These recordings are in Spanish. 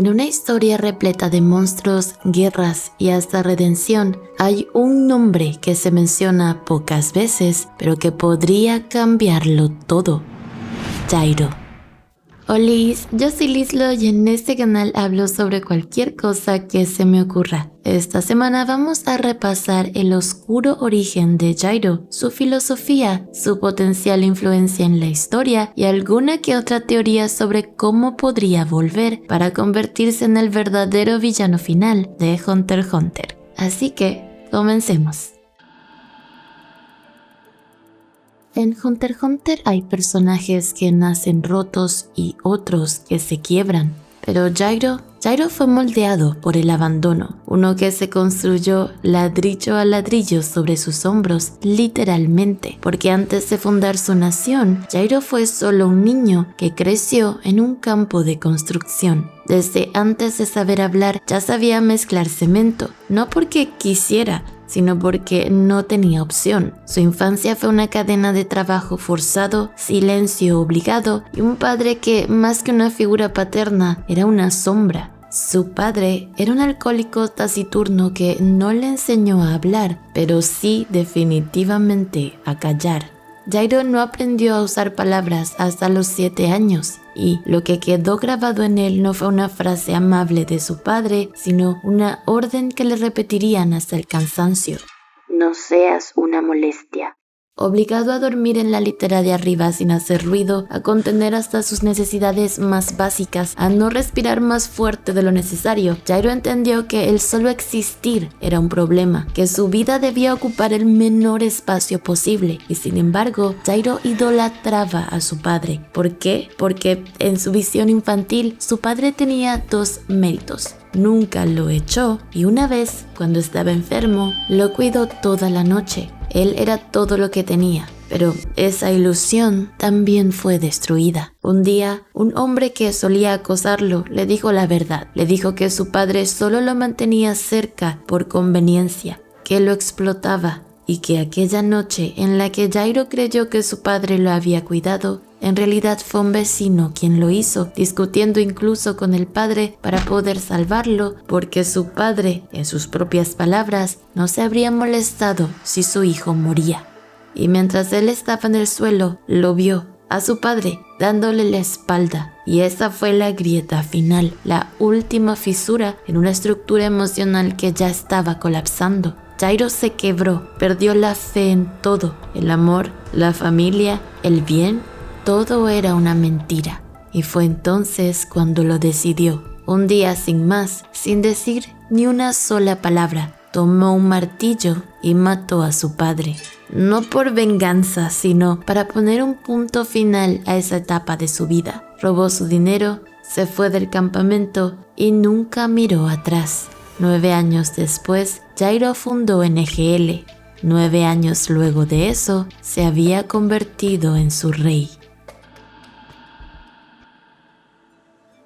En una historia repleta de monstruos, guerras y hasta redención, hay un nombre que se menciona pocas veces, pero que podría cambiarlo todo: Jairo. Olis, yo soy Lislo y en este canal hablo sobre cualquier cosa que se me ocurra. Esta semana vamos a repasar el oscuro origen de Jairo, su filosofía, su potencial influencia en la historia y alguna que otra teoría sobre cómo podría volver para convertirse en el verdadero villano final de Hunter x Hunter. Así que, comencemos. En Hunter x Hunter hay personajes que nacen rotos y otros que se quiebran, pero Jairo fue moldeado por el abandono, uno que se construyó ladrillo a ladrillo sobre sus hombros, literalmente, porque antes de fundar su nación, Jairo fue solo un niño que creció en un campo de construcción. Desde antes de saber hablar ya sabía mezclar cemento, no porque quisiera, sino porque no tenía opción. Su infancia fue una cadena de trabajo forzado, silencio obligado y un padre que, más que una figura paterna, era una sombra. Su padre era un alcohólico taciturno que no le enseñó a hablar, pero sí definitivamente a callar. Jairo no aprendió a usar palabras hasta los 7 años, y lo que quedó grabado en él no fue una frase amable de su padre, sino una orden que le repetirían hasta el cansancio: no seas una molestia. Obligado a dormir en la litera de arriba sin hacer ruido, a contener hasta sus necesidades más básicas, a no respirar más fuerte de lo necesario, Jairo entendió que el solo existir era un problema, que su vida debía ocupar el menor espacio posible, y sin embargo, Jairo idolatraba a su padre. ¿Por qué? Porque en su visión infantil, su padre tenía 2 méritos: nunca lo echó y una vez, cuando estaba enfermo, lo cuidó toda la noche. Él era todo lo que tenía, pero esa ilusión también fue destruida. Un día, un hombre que solía acosarlo le dijo la verdad. Le dijo que su padre solo lo mantenía cerca por conveniencia, que lo explotaba y que aquella noche en la que Jairo creyó que su padre lo había cuidado, en realidad fue un vecino quien lo hizo, discutiendo incluso con el padre para poder salvarlo, porque su padre, en sus propias palabras, no se habría molestado si su hijo moría. Y mientras él estaba en el suelo, lo vio a su padre dándole la espalda, y esa fue la grieta final, la última fisura en una estructura emocional que ya estaba colapsando. Jairo se quebró, perdió la fe en todo: el amor, la familia, el bien. Todo era una mentira, y fue entonces cuando lo decidió. Un día, sin más, sin decir ni una sola palabra, tomó un martillo y mató a su padre. No por venganza, sino para poner un punto final a esa etapa de su vida. Robó su dinero, se fue del campamento y nunca miró atrás. 9 años después, Jairo fundó NGL. 9 años luego de eso, se había convertido en su rey.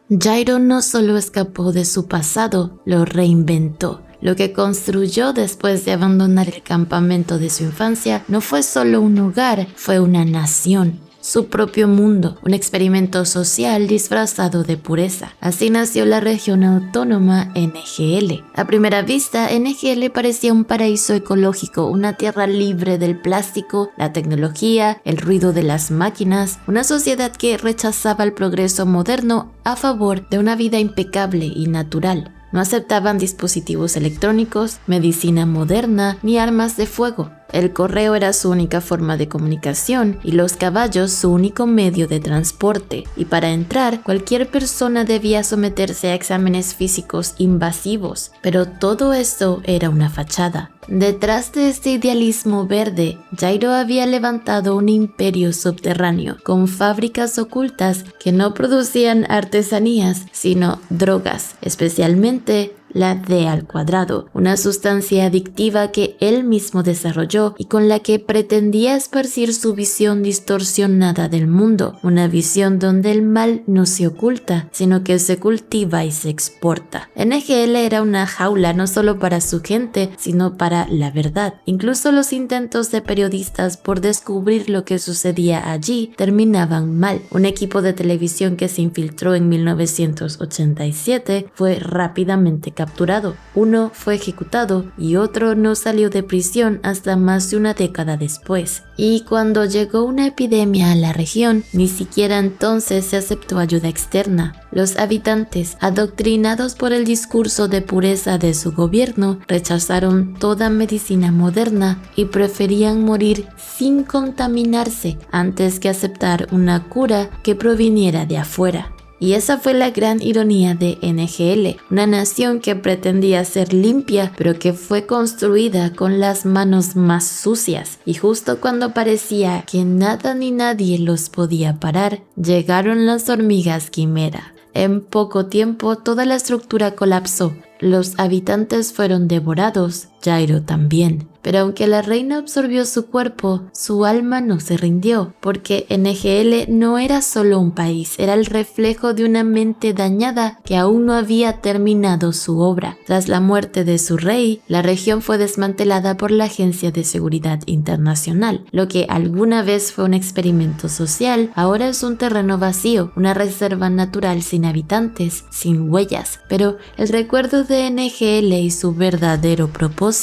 Jairo no solo escapó de su pasado, lo reinventó. Lo que construyó después de abandonar el campamento de su infancia no fue solo un hogar, fue una nación, su propio mundo, un experimento social disfrazado de pureza. Así nació la región autónoma NGL. A primera vista, NGL parecía un paraíso ecológico, una tierra libre del plástico, la tecnología, el ruido de las máquinas, una sociedad que rechazaba el progreso moderno a favor de una vida impecable y natural. No aceptaban dispositivos electrónicos, medicina moderna ni armas de fuego. El correo era su única forma de comunicación y los caballos su único medio de transporte. Y para entrar, cualquier persona debía someterse a exámenes físicos invasivos. Pero todo esto era una fachada. Detrás de este idealismo verde, Jairo había levantado un imperio subterráneo con fábricas ocultas que no producían artesanías, sino drogas, especialmente la D al cuadrado, una sustancia adictiva que que él mismo desarrolló y con la que pretendía esparcir su visión distorsionada del mundo, una visión donde el mal no se oculta, sino que se cultiva y se exporta. NGL era una jaula no solo para su gente, sino para la verdad. Incluso los intentos de periodistas por descubrir lo que sucedía allí terminaban mal. Un equipo de televisión que se infiltró en 1987 fue rápidamente capturado. Uno fue ejecutado y otro no salió de prisión hasta más de una década después. Y cuando llegó una epidemia a la región, ni siquiera entonces se aceptó ayuda externa. Los habitantes, adoctrinados por el discurso de pureza de su gobierno, rechazaron toda medicina moderna y preferían morir sin contaminarse antes que aceptar una cura que proviniera de afuera. Y esa fue la gran ironía de NGL, una nación que pretendía ser limpia, pero que fue construida con las manos más sucias. Y justo cuando parecía que nada ni nadie los podía parar, llegaron las hormigas quimera. En poco tiempo toda la estructura colapsó. Los habitantes fueron devorados, Jairo también. Pero aunque la reina absorbió su cuerpo, su alma no se rindió, porque NGL no era solo un país, era el reflejo de una mente dañada que aún no había terminado su obra. Tras la muerte de su rey, la región fue desmantelada por la Agencia de Seguridad Internacional. Lo que alguna vez fue un experimento social, ahora es un terreno vacío, una reserva natural sin habitantes, sin huellas. Pero el recuerdo de NGL y su verdadero propósito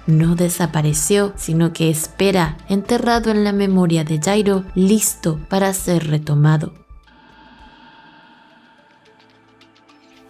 no desapareció, sino que espera, enterrado en la memoria de Jairo, listo para ser retomado.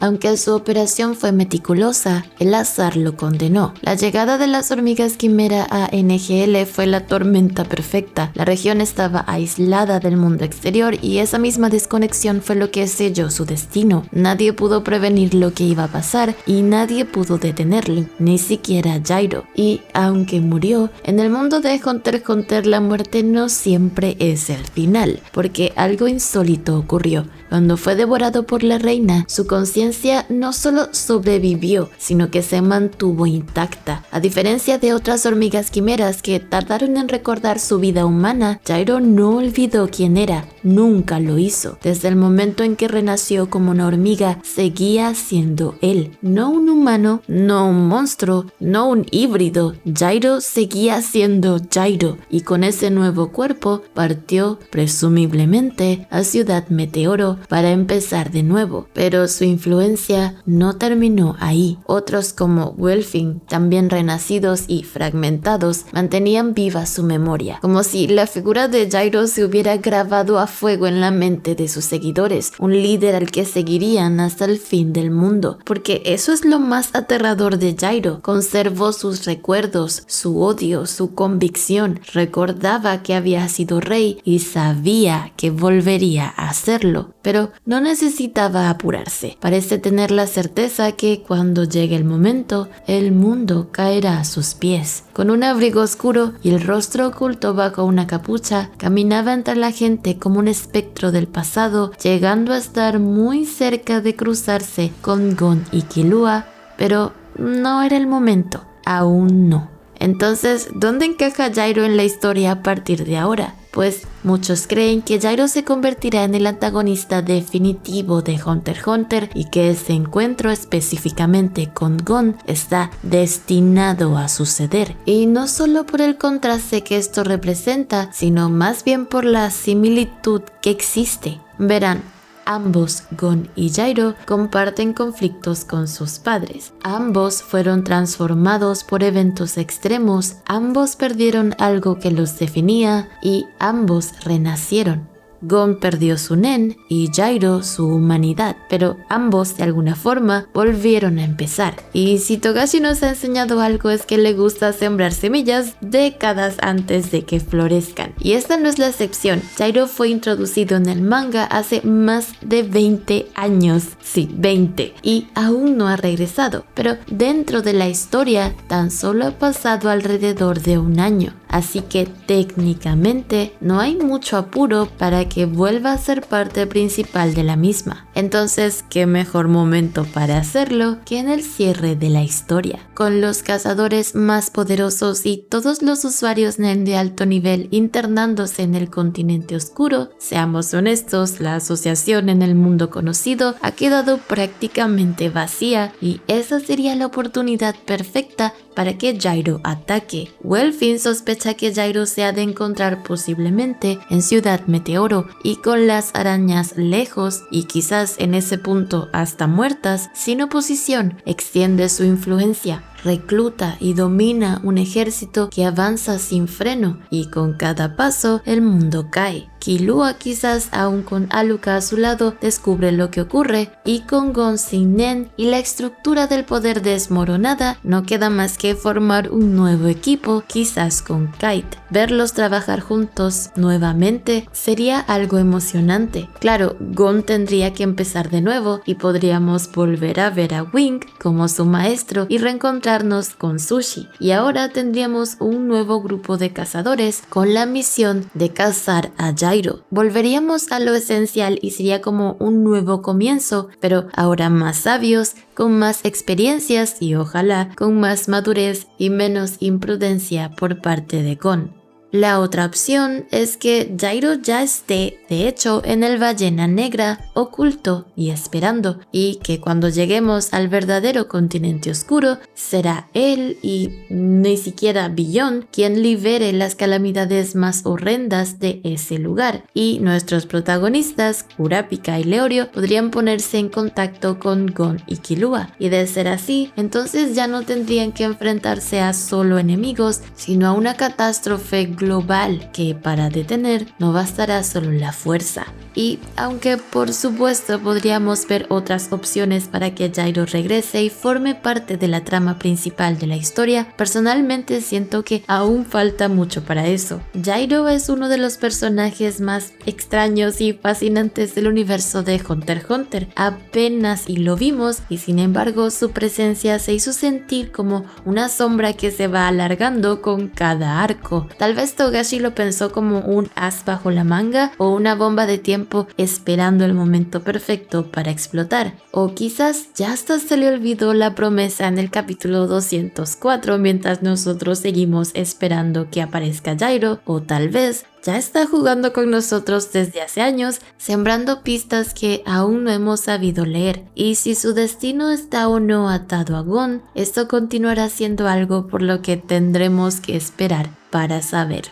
Aunque su operación fue meticulosa, el azar lo condenó. La llegada de las hormigas quimera a NGL fue la tormenta perfecta. La región estaba aislada del mundo exterior y esa misma desconexión fue lo que selló su destino. Nadie pudo prevenir lo que iba a pasar y nadie pudo detenerlo, ni siquiera Jairo. Y aunque murió, en el mundo de Hunter x Hunter la muerte no siempre es el final, porque algo insólito ocurrió. Cuando fue devorado por la reina, su conciencia no solo sobrevivió, sino que se mantuvo intacta. A diferencia de otras hormigas quimeras que tardaron en recordar su vida humana, Jairo no olvidó quién era, nunca lo hizo. Desde el momento en que renació como una hormiga, seguía siendo él. No un humano, no un monstruo, no un híbrido. Jairo seguía siendo Jairo y con ese nuevo cuerpo partió, presumiblemente, a Ciudad Meteoro para empezar de nuevo, pero su influencia no terminó ahí. Otros como Wulfing, también renacidos y fragmentados, mantenían viva su memoria, como si la figura de Jairo se hubiera grabado a fuego en la mente de sus seguidores, un líder al que seguirían hasta el fin del mundo, porque eso es lo más aterrador de Jairo. Conservó sus recuerdos, su odio, su convicción, recordaba que había sido rey y sabía que volvería a hacerlo. Pero no necesitaba apurarse. Parece tener la certeza que cuando llegue el momento, el mundo caerá a sus pies. Con un abrigo oscuro y el rostro oculto bajo una capucha, caminaba entre la gente como un espectro del pasado, llegando a estar muy cerca de cruzarse con Gon y Killua, pero no era el momento. Aún no. Entonces, ¿dónde encaja Jairo en la historia a partir de ahora? Pues muchos creen que Jairo se convertirá en el antagonista definitivo de Hunter x Hunter y que ese encuentro específicamente con Gon está destinado a suceder. Y no solo por el contraste que esto representa, sino más bien por la similitud que existe. Verán, ambos, Gon y Jairo, comparten conflictos con sus padres. Ambos fueron transformados por eventos extremos, ambos perdieron algo que los definía y ambos renacieron. Gon perdió su nen y Jairo su humanidad, pero ambos de alguna forma volvieron a empezar. Y si Togashi nos ha enseñado algo es que le gusta sembrar semillas décadas antes de que florezcan. Y esta no es la excepción. Jairo fue introducido en el manga hace más de 20 años. Sí, 20. Y aún no ha regresado. Pero dentro de la historia tan solo ha pasado alrededor de un año. así que técnicamente no hay mucho apuro para que vuelva a ser parte principal de la misma. Entonces, ¿qué mejor momento para hacerlo que en el cierre de la historia? Con los cazadores más poderosos y todos los usuarios de alto nivel internándose en el continente oscuro, seamos honestos, la asociación en el mundo conocido ha quedado prácticamente vacía y esa sería la oportunidad perfecta para que Gyro ataque. Welfin sospecha que Gyro se ha de encontrar posiblemente en Ciudad Meteoro y con las arañas lejos y quizás en ese punto hasta muertas, sin oposición, extiende su influencia. Recluta y domina un ejército que avanza sin freno y con cada paso el mundo cae. Killua, quizás aún con Alluka a su lado, descubre lo que ocurre y con Gon sin Nen y la estructura del poder desmoronada, no queda más que formar un nuevo equipo, quizás con Kite. Verlos trabajar juntos nuevamente sería algo emocionante. Claro, Gon tendría que empezar de nuevo y podríamos volver a ver a Wing como su maestro y reencontrarnos con Sushi. Y ahora tendríamos un nuevo grupo de cazadores con la misión de cazar a Gyro. Volveríamos a lo esencial y sería como un nuevo comienzo, pero ahora más sabios, con más experiencias y ojalá con más madurez y menos imprudencia por parte de Gon. La otra opción es que Gyro ya esté, de hecho, en el Ballena Negra, oculto y esperando, y que cuando lleguemos al verdadero continente oscuro, será él y ni siquiera Beyond quien libere las calamidades más horrendas de ese lugar, y nuestros protagonistas, Kurapika y Leorio, podrían ponerse en contacto con Gon y Killua, y de ser así, entonces ya no tendrían que enfrentarse a solo enemigos, sino a una catástrofe global que para detener no bastará solo la fuerza. Y aunque por supuesto podríamos ver otras opciones para que Gyro regrese y forme parte de la trama principal de la historia, personalmente siento que aún falta mucho para eso. Gyro es uno de los personajes más extraños y fascinantes del universo de Hunter x Hunter. Apenas y lo vimos y sin embargo su presencia se hizo sentir como una sombra que se va alargando con cada arco. Tal vez Togashi lo pensó como un as bajo la manga o una bomba de tiempo esperando el momento perfecto para explotar. O quizás ya hasta se le olvidó la promesa en el capítulo 204 mientras nosotros seguimos esperando que aparezca Gyro, o tal vez ya está jugando con nosotros desde hace años, sembrando pistas que aún no hemos sabido leer. Y si su destino está o no atado a Gon, esto continuará siendo algo por lo que tendremos que esperar para saber.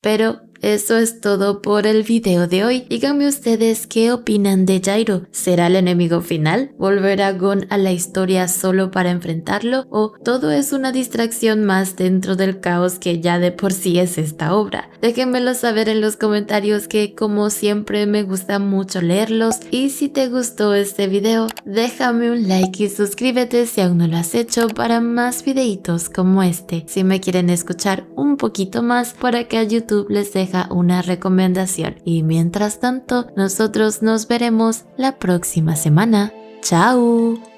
Pero eso es todo por el video de hoy. Díganme ustedes qué opinan de Gyro. ¿Será el enemigo final? ¿Volverá Gon a la historia solo para enfrentarlo? ¿O todo es una distracción más dentro del caos que ya de por sí es esta obra? Déjenmelo saber en los comentarios, que como siempre me gusta mucho leerlos. Y si te gustó este video, déjame un like y suscríbete si aún no lo has hecho para más videitos como este. Si me quieren escuchar un poquito más, por acá YouTube les deja una recomendación. Y mientras tanto, nosotros nos veremos la próxima semana. ¡Chao!